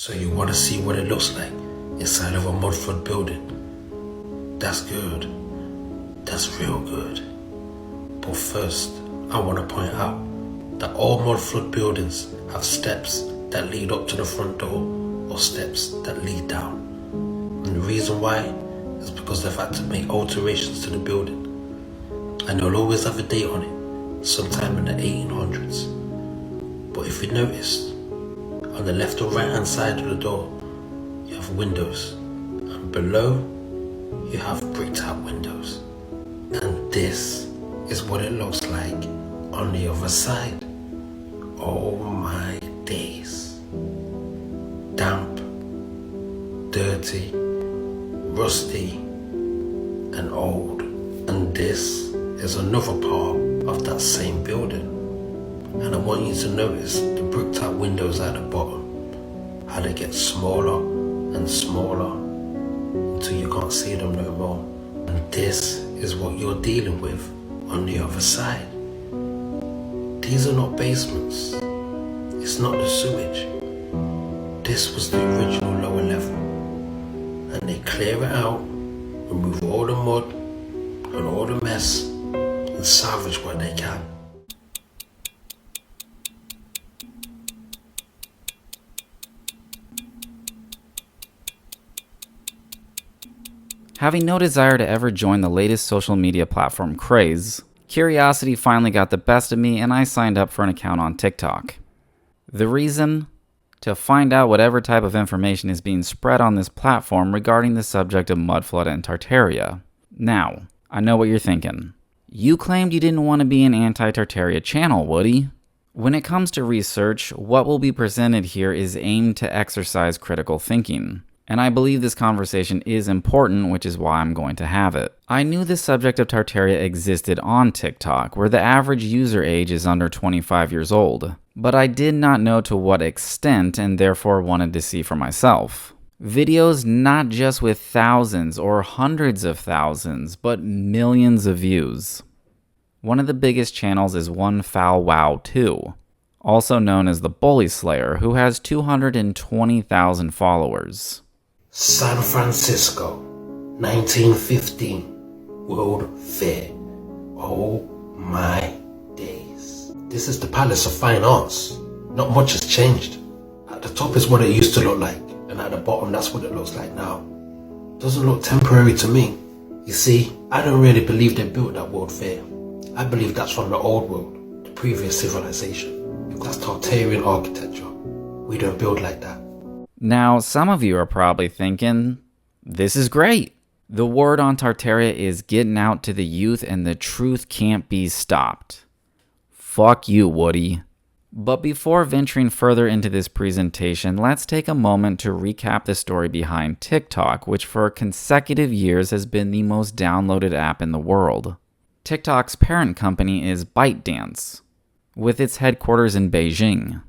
So you want to see what it looks like inside of a Mudflood building? That's good. That's real good. But first, I want to point out that all Mudflood buildings have steps that lead up to the front door or steps that lead down. And the reason why is because they've had to make alterations to the building. And they'll always have a date on it, sometime in the 1800s. But if you notice, on the left or right hand side of the door, you have windows. And below, you have bricked out windows. And this is what it looks like on the other side. Oh my days. Damp, dirty, rusty, and old. And this is another part of that same building. And I want you to notice the bricked out windows at the bottom, how they get smaller and smaller until you can't see them no more. And this is what you're dealing with on the other side. These are not basements. It's not the sewage. This was the original lower level. And they clear it out, remove all the mud and all the mess, and salvage what they can. Having no desire to ever join the latest social media platform craze, curiosity finally got the best of me and I signed up for an account on TikTok. The reason? To find out whatever type of information is being spread on this platform regarding the subject of Mudflood and Tartaria. Now, I know what you're thinking. You claimed you didn't want to be an anti-Tartaria channel, Woody. When it comes to research, what will be presented here is aimed to exercise critical thinking. And I believe this conversation is important, which is why I'm going to have it. I knew the subject of Tartaria existed on TikTok, where the average user age is under 25 years old. But I did not know to what extent and therefore wanted to see for myself. Videos not just with thousands or hundreds of thousands, but millions of views. One of the biggest channels is One Foul Wow 2, also known as the Bully Slayer, who has 220,000 followers. San Francisco, 1915, World Fair. Oh my days. This is the Palace of Fine Arts. Not much has changed. At the top is what it used to look like, and at the bottom that's what it looks like now. Doesn't look temporary to me. You see, I don't really believe they built that World Fair. I believe that's from the old world, the previous civilization. That's Tartarian architecture. We don't build like that. Now, some of you are probably thinking, this is great. The word on Tartaria is getting out to the youth and the truth can't be stopped. Fuck you, Woody. But before venturing further into this presentation, let's take a moment to recap the story behind TikTok, which for consecutive years has been the most downloaded app in the world. TikTok's parent company is ByteDance, with its headquarters in Beijing.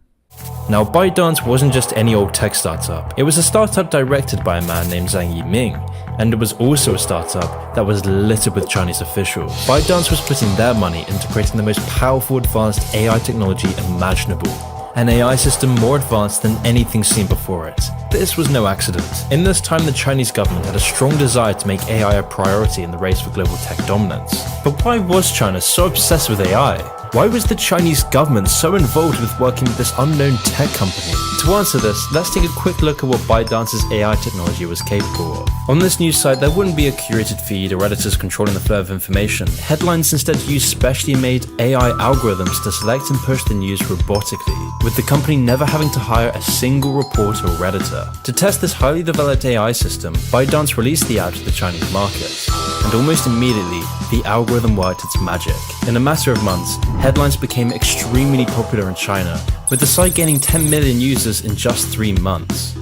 Now, ByteDance wasn't just any old tech startup. It was a startup directed by a man named Zhang Yiming, and it was also a startup that was littered with Chinese officials. ByteDance was putting their money into creating the most powerful advanced AI technology imaginable. An AI system more advanced than anything seen before it. This was no accident. In this time, the Chinese government had a strong desire to make AI a priority in the race for global tech dominance. But why was China so obsessed with AI? Why was the Chinese government so involved with working with this unknown tech company? To answer this, let's take a quick look at what ByteDance's AI technology was capable of. On this news site, there wouldn't be a curated feed or editors controlling the flow of information. Headlines instead use specially made AI algorithms to select and push the news robotically, with the company never having to hire a single reporter or editor. To test this highly developed AI system, ByteDance released the app to the Chinese market. And almost immediately, the algorithm worked its magic. In a matter of months, headlines became extremely popular in China, with the site gaining 10 million users in just 3 months,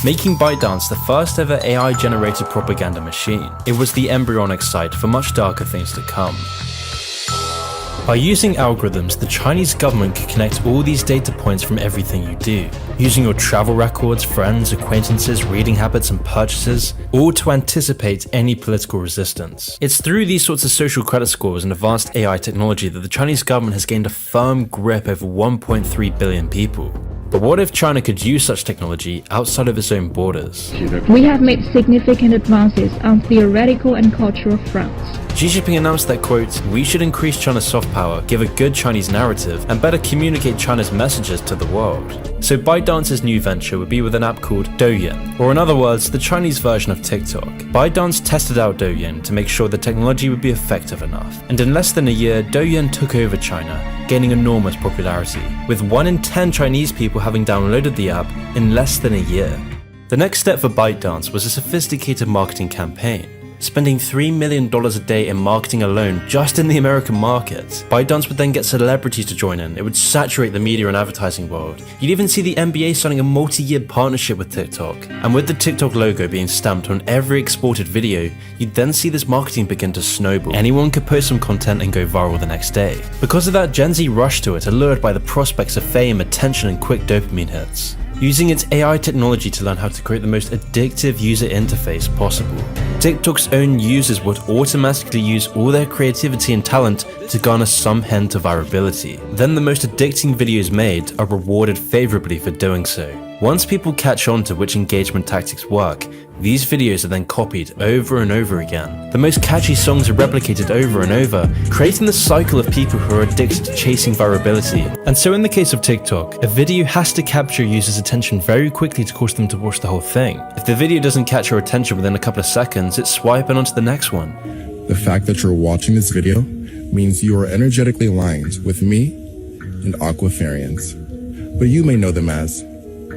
making ByteDance the first ever AI-generated propaganda machine. It was the embryonic site for much darker things to come. By using algorithms, the Chinese government could connect all these data points from everything you do, using your travel records, friends, acquaintances, reading habits, and purchases, all to anticipate any political resistance. It's through these sorts of social credit scores and advanced AI technology that the Chinese government has gained a firm grip over 1.3 billion people. But what if China could use such technology outside of its own borders? We have made significant advances on theoretical and cultural fronts. Xi Jinping announced that, quote, "We should increase China's soft power, give a good Chinese narrative, and better communicate China's messages to the world." So ByteDance's new venture would be with an app called Douyin, or in other words, the Chinese version of TikTok. ByteDance tested out Douyin to make sure the technology would be effective enough, and in less than a year, Douyin took over China, gaining enormous popularity, with 1 in 10 Chinese people having downloaded the app in less than a year. The next step for ByteDance was a sophisticated marketing campaign, spending $3 million a day in marketing alone just in the American market. ByteDance would then get celebrities to join in. It would saturate the media and advertising world. You'd even see the NBA signing a multi-year partnership with TikTok. And with the TikTok logo being stamped on every exported video, you'd then see this marketing begin to snowball. Anyone could post some content and go viral the next day. Because of that, Gen Z rushed to it, allured by the prospects of fame, attention, and quick dopamine hits, using its AI technology to learn how to create the most addictive user interface possible. TikTok's own users would automatically use all their creativity and talent to garner some hint of virality. Then the most addicting videos made are rewarded favorably for doing so. Once people catch on to which engagement tactics work, these videos are then copied over and over again. The most catchy songs are replicated over and over, creating the cycle of people who are addicted to chasing virality. And so in the case of TikTok, a video has to capture users' attention very quickly to cause them to watch the whole thing. If the video doesn't catch your attention within a couple of seconds, it's swiping onto the next one. The fact that you're watching this video means you are energetically aligned with me and aquafarians, but you may know them as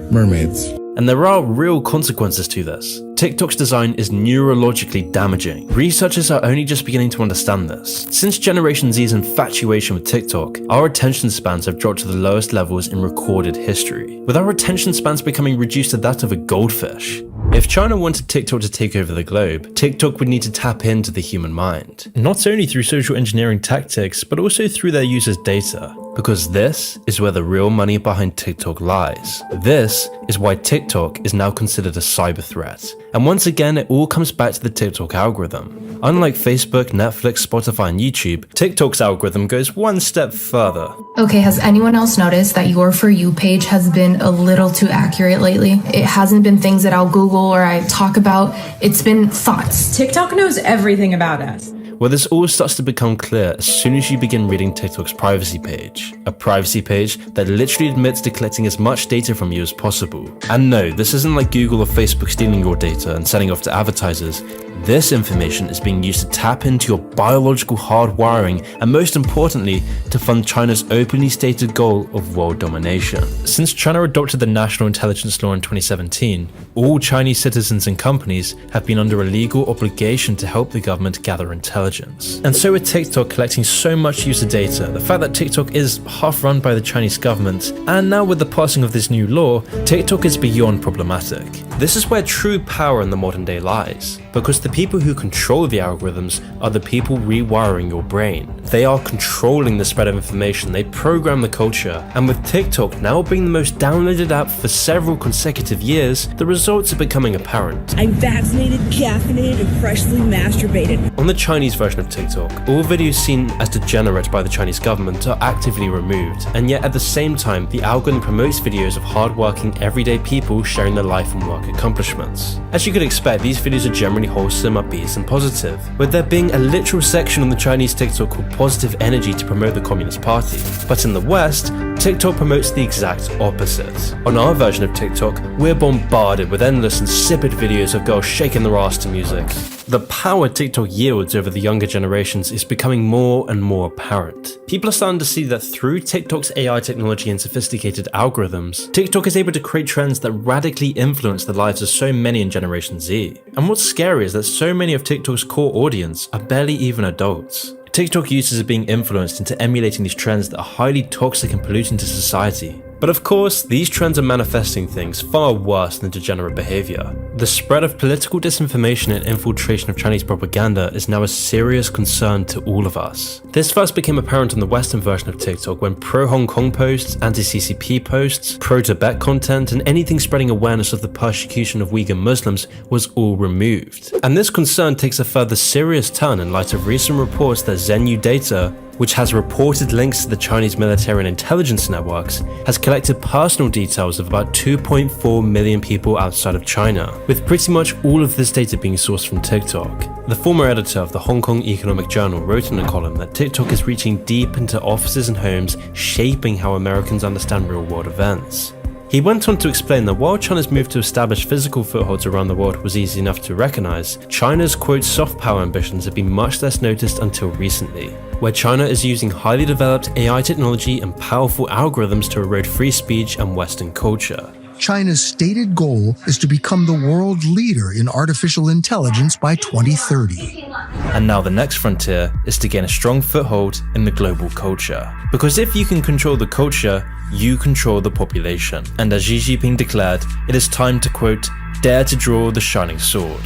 mermaids. And there are real consequences to this. TikTok's design is neurologically damaging. Researchers are only just beginning to understand this. Since Generation Z's infatuation with TikTok, our attention spans have dropped to the lowest levels in recorded history, with our attention spans becoming reduced to that of a goldfish. If China wanted TikTok to take over the globe, TikTok would need to tap into the human mind. Not only through social engineering tactics, but also through their users' data. Because this is where the real money behind TikTok lies. This is why TikTok is now considered a cyber threat. And once again, it all comes back to the TikTok algorithm. Unlike Facebook, Netflix, Spotify, and YouTube, TikTok's algorithm goes one step further. Okay, has anyone else noticed that your For You page has been a little too accurate lately? It hasn't been things that I'll Google or I talk about. It's been thoughts. TikTok knows everything about us. Well, this all starts to become clear as soon as you begin reading TikTok's privacy page. A privacy page that literally admits to collecting as much data from you as possible. And no, this isn't like Google or Facebook stealing your data and selling off to advertisers. This information is being used to tap into your biological hardwiring and, most importantly, to fund China's openly stated goal of world domination. Since China adopted the National Intelligence Law in 2017, all Chinese citizens and companies have been under a legal obligation to help the government gather intelligence. And so with TikTok collecting so much user data, the fact that TikTok is half run by the Chinese government, and now with the passing of this new law, TikTok is beyond problematic. This is where true power in the modern day lies, because the people who control the algorithms are the people rewiring your brain. They are controlling the spread of information, they program the culture, and with TikTok now being the most downloaded app for several consecutive years, the results are becoming apparent. I'm vaccinated, caffeinated, and freshly masturbated. On the Chinese version of TikTok, all videos seen as degenerate by the Chinese government are actively removed, and yet at the same time, the algorithm promotes videos of hardworking, everyday people sharing their life and work accomplishments. As you could expect, these videos are generally wholesome, upbeat, and positive, with there being a literal section on the Chinese TikTok called Positive Energy to promote the Communist Party. But in the West, TikTok promotes the exact opposite. On our version of TikTok, we're bombarded with endless insipid videos of girls shaking their ass to music. The power TikTok yields over the younger generations is becoming more and more apparent. People are starting to see that through TikTok's AI technology and sophisticated algorithms, TikTok is able to create trends that radically influence the lives of so many in Generation Z. And what's scary is that so many of TikTok's core audience are barely even adults. TikTok users are being influenced into emulating these trends that are highly toxic and polluting to society. But of course, these trends are manifesting things far worse than degenerate behavior. The spread of political disinformation and infiltration of Chinese propaganda is now a serious concern to all of us. This first became apparent on the Western version of TikTok when pro-Hong Kong posts, anti-CCP posts, pro-Tibet content, and anything spreading awareness of the persecution of Uyghur Muslims was all removed. And this concern takes a further serious turn in light of recent reports that Zhenyu Data, which has reported links to the Chinese military and intelligence networks, has collected personal details of about 2.4 million people outside of China, with pretty much all of this data being sourced from TikTok. The former editor of the Hong Kong Economic Journal wrote in a column that TikTok is reaching deep into offices and homes, shaping how Americans understand real-world events. He went on to explain that while China's move to establish physical footholds around the world was easy enough to recognize, China's quote soft power ambitions have been much less noticed until recently, where China is using highly developed AI technology and powerful algorithms to erode free speech and Western culture. China's stated goal is to become the world leader in artificial intelligence by 2030. And now the next frontier is to gain a strong foothold in the global culture. Because if you can control the culture, you control the population. And as Xi Jinping declared, it is time to, quote, dare to draw the shining sword.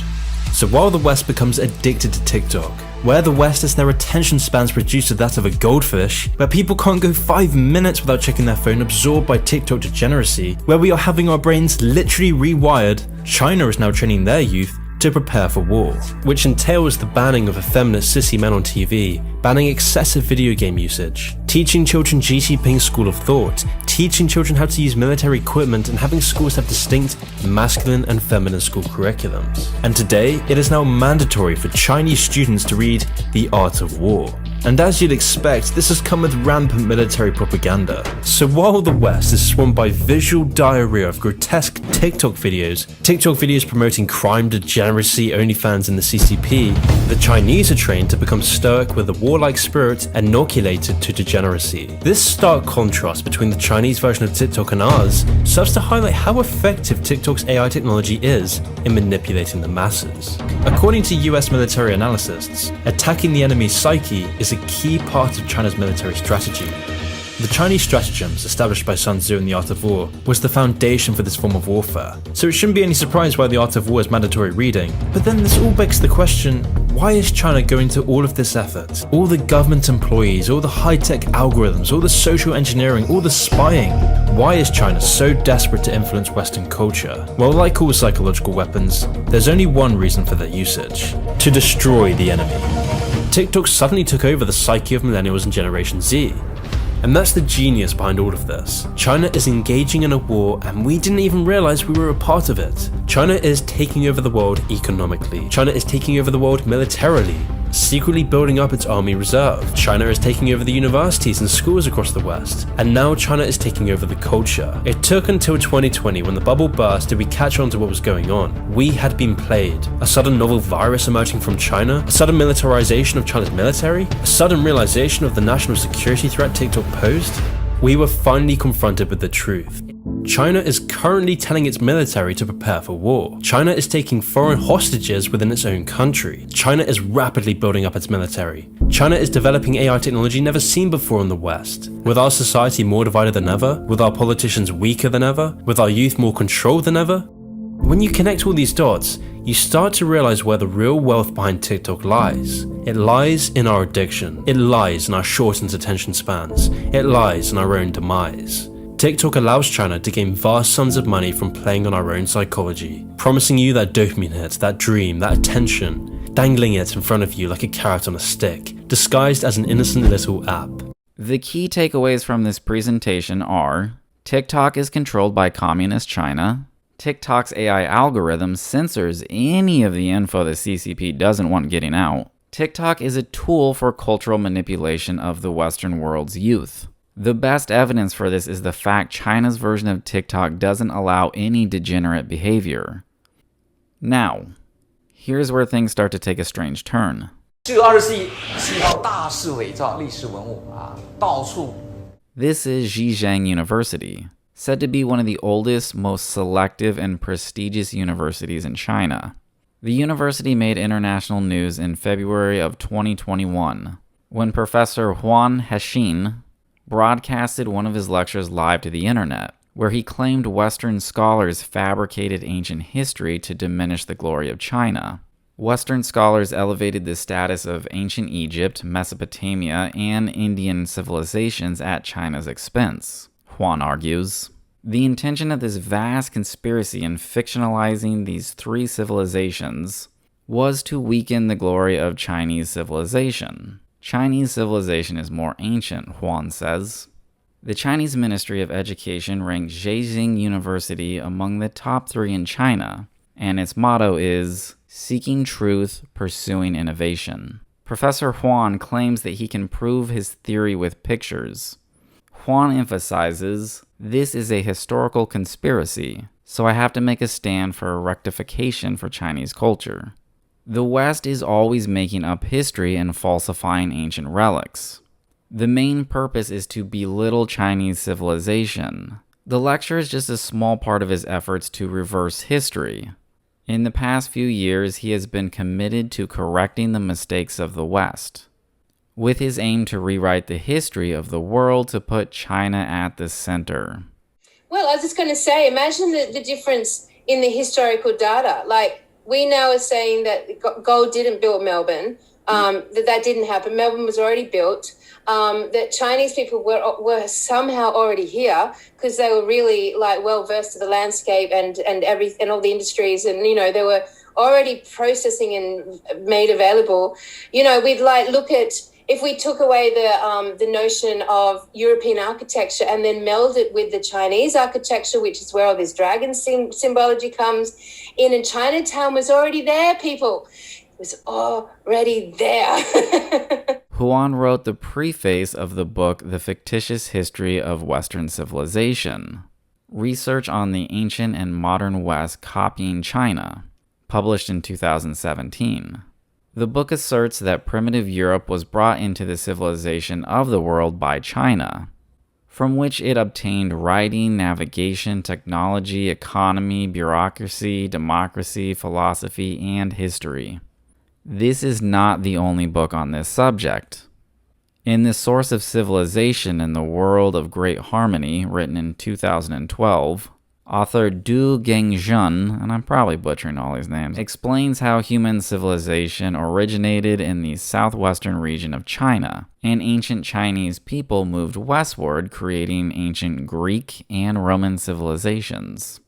So while the West becomes addicted to TikTok, where the West has their attention spans reduced to that of a goldfish, where people can't go 5 minutes without checking their phone absorbed by TikTok degeneracy, where we are having our brains literally rewired, China is now training their youth to prepare for war, which entails the banning of effeminate sissy men on TV, banning excessive video game usage, teaching children Xi Jinping's school of thought, teaching children how to use military equipment, and having schools have distinct masculine and feminine school curriculums. And today, it is now mandatory for Chinese students to read The Art of War. And as you'd expect, this has come with rampant military propaganda. So while the West is swamped by visual diarrhea of grotesque TikTok videos promoting crime, degeneracy, OnlyFans, and the CCP, the Chinese are trained to become stoic with a warlike spirit inoculated to degeneracy. This stark contrast between the Chinese version of TikTok and ours serves to highlight how effective TikTok's AI technology is in manipulating the masses. According to US military analysts, attacking the enemy's psyche is a key part of China's military strategy. The Chinese stratagems established by Sun Tzu in The Art of War was the foundation for this form of warfare, so it shouldn't be any surprise why The Art of War is mandatory reading. But then this all begs the question, why is China going to all of this effort? All the government employees, all the high-tech algorithms, all the social engineering, all the spying. Why is China so desperate to influence Western culture? Well, like all psychological weapons, there's only one reason for their usage: to destroy the enemy. TikTok suddenly took over the psyche of millennials and Generation Z. And that's the genius behind all of this. China is engaging in a war and we didn't even realize we were a part of it. China is taking over the world economically. China is taking over the world militarily, secretly building up its army reserve. China is taking over the universities and schools across the West. And now China is taking over the culture. It took until 2020 when the bubble burst did we catch on to what was going on. We had been played. A sudden novel virus emerging from China, a sudden militarization of China's military, a sudden realization of the national security threat TikTok posed. We were finally confronted with the truth. China is currently telling its military to prepare for war. China is taking foreign hostages within its own country. China is rapidly building up its military. China is developing AI technology never seen before in the West. With our society more divided than ever, with our politicians weaker than ever, with our youth more controlled than ever. When you connect all these dots, you start to realize where the real wealth behind TikTok lies. It lies in our addiction. It lies in our shortened attention spans. It lies in our own demise. TikTok allows China to gain vast sums of money from playing on our own psychology, promising you that dopamine hit, that dream, that attention, dangling it in front of you like a carrot on a stick, disguised as an innocent little app. The key takeaways from this presentation are: TikTok is controlled by communist China. TikTok's AI algorithm censors any of the info the CCP doesn't want getting out. TikTok is a tool for cultural manipulation of the Western world's youth. The best evidence for this is the fact China's version of TikTok doesn't allow any degenerate behavior. Now, here's where things start to take a strange turn. This is Zhejiang University, said to be one of the oldest, most selective, and prestigious universities in China. The university made international news in February of 2021, when Professor Huan Hexin broadcasted one of his lectures live to the internet. where he claimed Western scholars fabricated ancient history to diminish the glory of China. Western scholars elevated the status of ancient Egypt, Mesopotamia, and Indian civilizations at China's expense, Huan argues. The intention of this vast conspiracy in fictionalizing these three civilizations was to weaken the glory of Chinese civilization. Chinese civilization is more ancient, Huan says. The Chinese Ministry of Education ranked Beijing University among the top 3 in China, and its motto is seeking truth, pursuing innovation. Professor Huan claims that he can prove his theory with pictures. Huan emphasizes, this is a historical conspiracy, so I have to make a stand for a rectification for Chinese culture. The West is always making up history and falsifying ancient relics. The main purpose is to belittle Chinese civilization. The lecture is just a small part of his efforts to reverse history. In the past few years, he has been committed to correcting the mistakes of the West, with his aim to rewrite the history of the world to put China at the center. Well, I was just going to say, imagine the difference in the historical data. Like, we now are saying that gold didn't build Melbourne, that didn't happen. Melbourne was already built. That Chinese people were somehow already here because they were really well versed to the landscape and all the industries, and they were already processing and made available. We'd look at, if we took away the notion of European architecture and then meld it with the Chinese architecture, which is where all this dragon symbology comes in, and Chinatown was already there, people. It was already there. Huan wrote the preface of the book The Fictitious History of Western Civilization, Research on the Ancient and Modern West Copying China, published in 2017. The book asserts that primitive Europe was brought into the civilization of the world by China, from which it obtained writing, navigation, technology, economy, bureaucracy, democracy, philosophy, and history. This is not the only book on this subject. In The Source of Civilization in the World of Great Harmony, written in 2012, author Du Gengzhen, and I'm probably butchering all these names, explains how human civilization originated in the southwestern region of China, and ancient Chinese people moved westward, creating ancient Greek and Roman civilizations.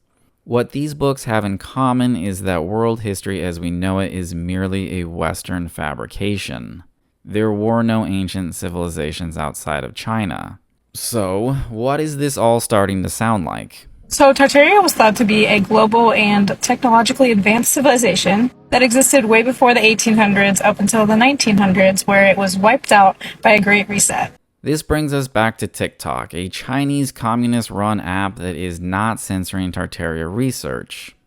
What these books have in common is that world history as we know it is merely a Western fabrication. There were no ancient civilizations outside of China. So, what is this all starting to sound like? So Tartaria was thought to be a global and technologically advanced civilization that existed way before the 1800s up until the 1900s, where it was wiped out by a Great Reset. This brings us back to TikTok, a Chinese communist-run app that is not censoring Tartaria research,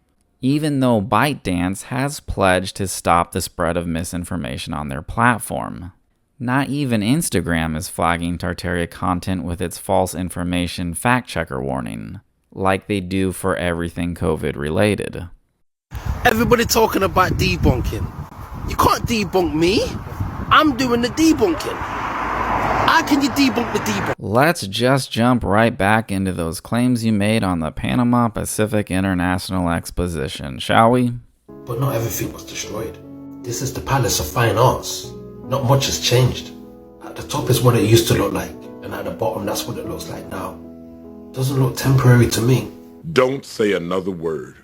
even though ByteDance has pledged to stop the spread of misinformation on their platform. Not even Instagram is flagging Tartaria content with its false information fact-checker warning, like they do for everything COVID-related. Everybody talking about debunking. You can't debunk me. I'm doing the debunking. How can you debunk the debunk? Let's just jump right back into those claims you made on the Panama Pacific International Exposition, shall we? But not everything was destroyed. This is the Palace of Fine Arts. Not much has changed. At the top is what it used to look like, and at the bottom that's what it looks like now. Doesn't look temporary to me. Don't say another word,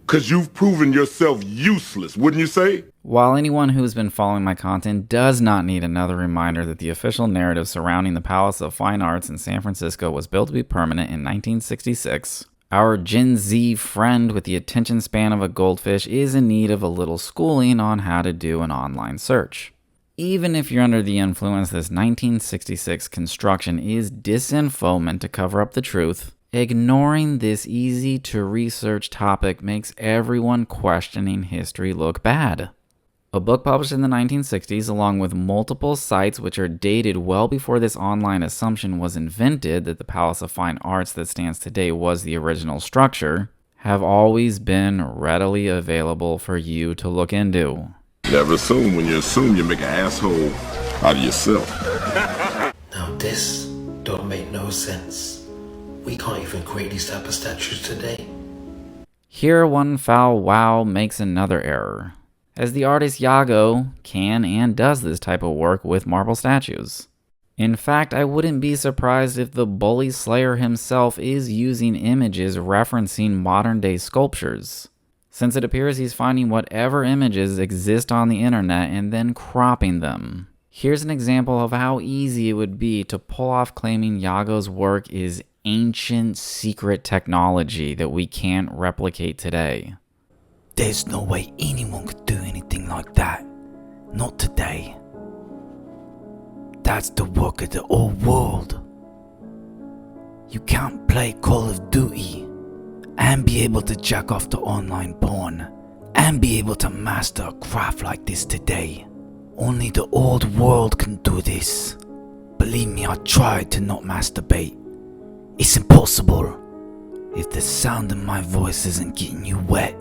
because you've proven yourself useless, wouldn't you say? While anyone who's been following my content does not need another reminder that the official narrative surrounding the Palace of Fine Arts in San Francisco was built to be permanent in 1966, our Gen Z friend with the attention span of a goldfish is in need of a little schooling on how to do an online search. Even if you're under the influence, this 1966 construction is disinfo meant to cover up the truth. Ignoring this easy-to-research topic makes everyone questioning history look bad. A book published in the 1960s, along with multiple sites which are dated well before this online assumption was invented that the Palace of Fine Arts that stands today was the original structure, have always been readily available for you to look into. Never assume. When you assume, you make an asshole out of yourself. Now this don't make no sense. We can't even create these type of statues today. Here, one foul wow makes another error, as the artist Yago can and does this type of work with marble statues. In fact, I wouldn't be surprised if the Bully Slayer himself is using images referencing modern-day sculptures, since it appears he's finding whatever images exist on the internet and then cropping them. Here's an example of how easy it would be to pull off claiming Yago's work is ancient secret technology that we can't replicate today. There's no way anyone could do anything like that. Not today. That's the work of the old world. You can't play Call of Duty and be able to jack off to online porn and be able to master a craft like this today. Only the old world can do this. Believe me, I tried to not masturbate. It's impossible. If the sound of my voice isn't getting you wet,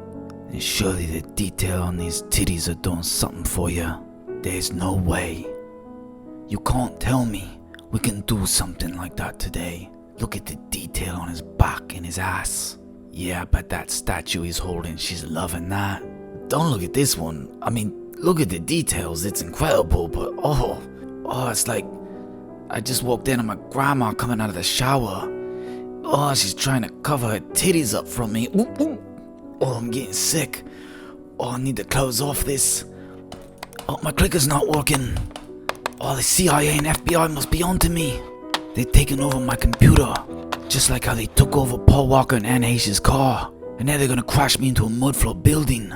then surely the detail on these titties are doing something for you. There's no way. You can't tell me we can do something like that today. Look at the detail on his back and his ass. Yeah, but that statue he's holding, she's loving that. Don't look at this one. I mean, look at the details. It's incredible, but it's like I just walked in on my grandma coming out of the shower. Oh, she's trying to cover her titties up from me. Ooh. Oh, I'm getting sick. Oh, I need to close off this. Oh, my clicker's not working. Oh, the CIA and FBI must be onto me. They've taken over my computer, just like how they took over Paul Walker and Anne Heche's car. And now they're gonna crash me into a Mudflood building.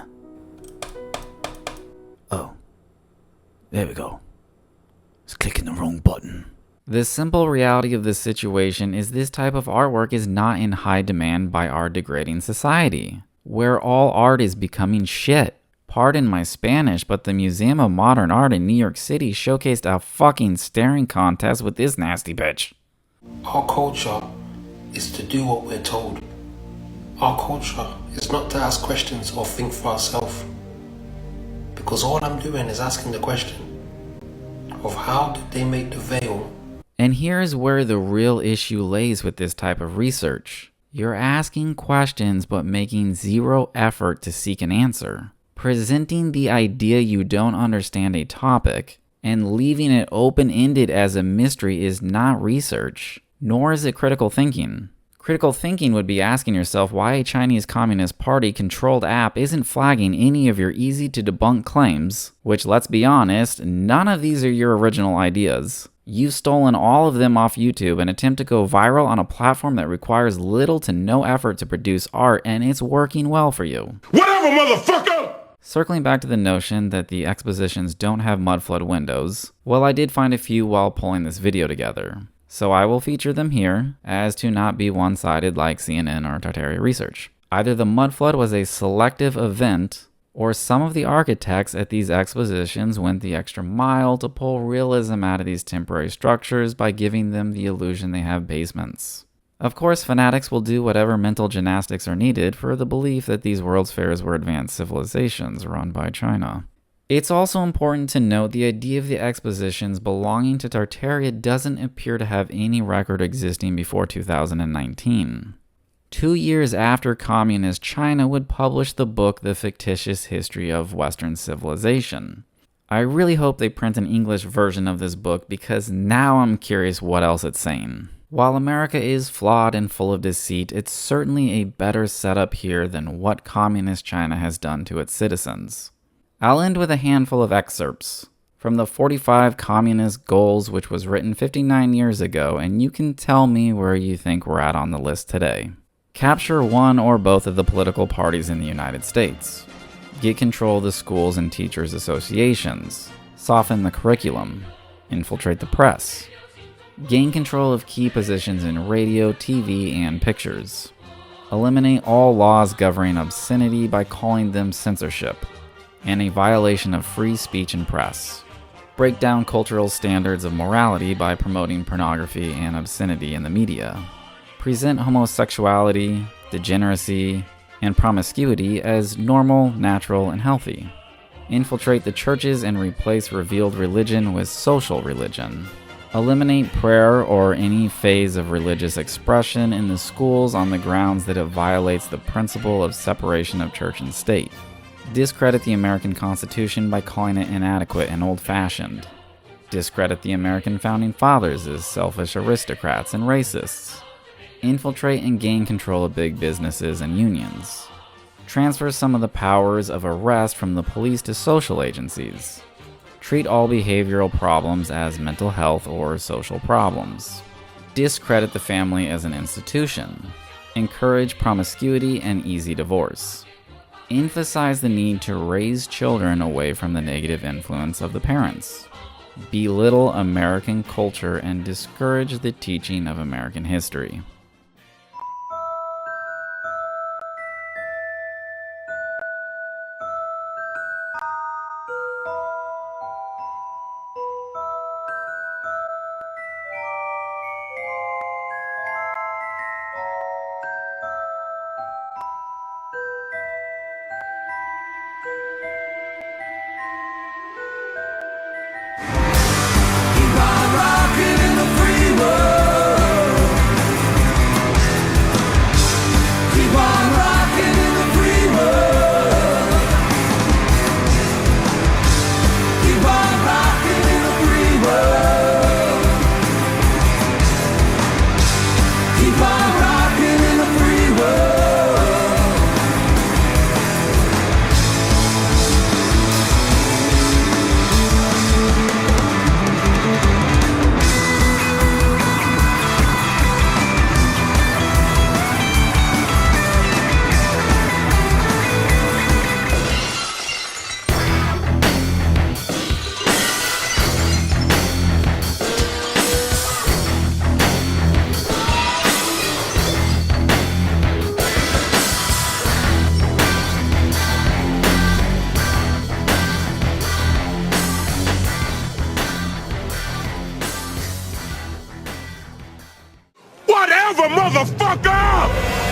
Oh, there we go. I was clicking the wrong button. The simple reality of this situation is this type of artwork is not in high demand by our degrading society, where all art is becoming shit. Pardon my Spanish, but the Museum of Modern Art in New York City showcased a fucking staring contest with this nasty bitch. Our culture is to do what we're told. Our culture is not to ask questions or think for ourselves. Because all I'm doing is asking the question of how did they make the veil. And here's where the real issue lays with this type of research. You're asking questions but making zero effort to seek an answer. Presenting the idea you don't understand a topic and leaving it open-ended as a mystery is not research, nor is it critical thinking. Critical thinking would be asking yourself why a Chinese Communist Party-controlled app isn't flagging any of your easy-to-debunk claims, which, let's be honest, none of these are your original ideas. You've stolen all of them off YouTube and attempt to go viral on a platform that requires little to no effort to produce art, and it's working well for you. Whatever, motherfucker! Circling back to the notion that the expositions don't have Mudflood windows, well, I did find a few while pulling this video together, so I will feature them here as to not be one-sided like CNN or Tartaria research. Either the Mudflood was a selective event, or some of the architects at these expositions went the extra mile to pull realism out of these temporary structures by giving them the illusion they have basements. Of course, fanatics will do whatever mental gymnastics are needed for the belief that these World's Fairs were advanced civilizations run by China. It's also important to note the idea of the expositions belonging to Tartaria doesn't appear to have any record existing before 2019. 2 years after Communist China would publish the book The Fictitious History of Western Civilization. I really hope they print an English version of this book because now I'm curious what else it's saying. While America is flawed and full of deceit, it's certainly a better setup here than what Communist China has done to its citizens. I'll end with a handful of excerpts from the 45 Communist Goals, which was written 59 years ago, and you can tell me where you think we're at on the list today. Capture one or both of the political parties in the United States. Get control of the schools and teachers' associations. Soften the curriculum. Infiltrate the press. Gain control of key positions in radio, TV, and pictures. Eliminate all laws governing obscenity by calling them censorship, and a violation of free speech and press. Break down cultural standards of morality by promoting pornography and obscenity in the media. Present homosexuality, degeneracy, and promiscuity as normal, natural, and healthy. Infiltrate the churches and replace revealed religion with social religion. Eliminate prayer or any phase of religious expression in the schools on the grounds that it violates the principle of separation of church and state. Discredit the American Constitution by calling it inadequate and old-fashioned. Discredit the American Founding Fathers as selfish aristocrats and racists. Infiltrate and gain control of big businesses and unions. Transfer some of the powers of arrest from the police to social agencies. Treat all behavioral problems as mental health or social problems. Discredit the family as an institution. Encourage promiscuity and easy divorce. Emphasize the need to raise children away from the negative influence of the parents. Belittle American culture and discourage the teaching of American history. Whatever, motherfucker!